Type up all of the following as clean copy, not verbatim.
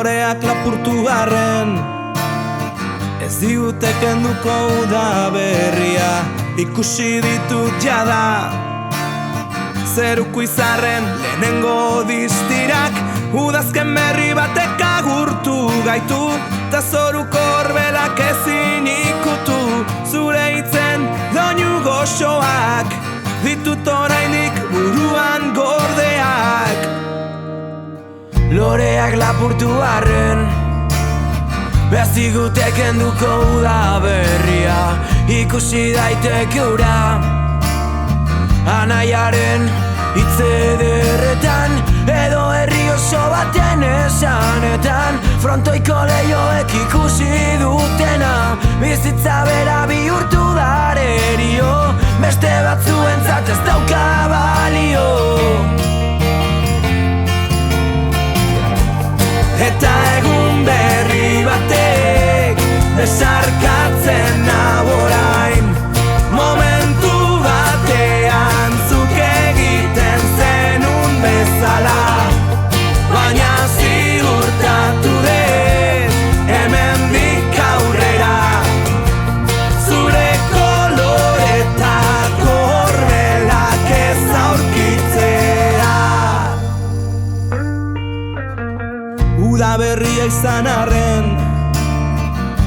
loreak lapurtu garren, ez digute kenduko uda berria. Ikusi ditut jada zeruko izarren lehenengo distirak, udazken berri batek agurtu gaitu, ta zoruko orbelak ezin ikutu. Zure hitzen doinu goxoak ditut oraindik buruan gordeak. Loreak lapurtu arren, behaz digute kenduko uda berria. Ikusi daiteke ura anaiaren hitz ederretan, edo herri oso baten esanetan. Frontoiko leioek ikusi dutena, bizitza bera bihurtu darerio, beste batzuentzat ez dauka balio. Eta egun berri batek besarkatzen nau orain, momentu batean zuk egiten zenun bezala. Baina ziurtatu dut hemendik aurrera, zure koloretako orbelak ez aurkitzea. Uda berria izan arren,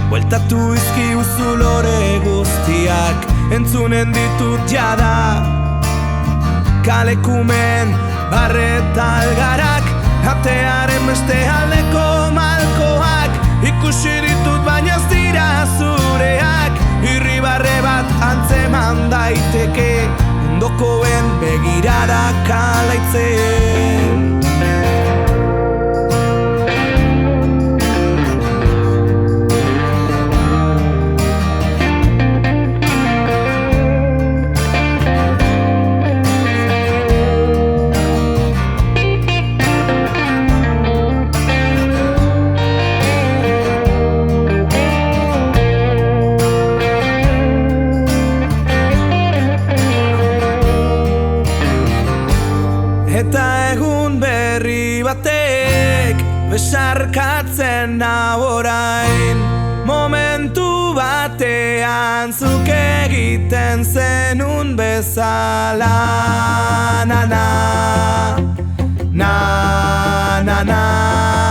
bueltatu izkiuzu lore guztiak, entzunen ditut jada kalekumen barreta algarak, atearen beste aldeko malkoak. Ikusi ditut baina ez dira zureak, irribarre bat antzeman daiteke, ondokoen begirada kalaitzen. Eta egun berri batek besarkatzen nau orain, momentu batean zuk egiten zenun bezala. Na na, na na na.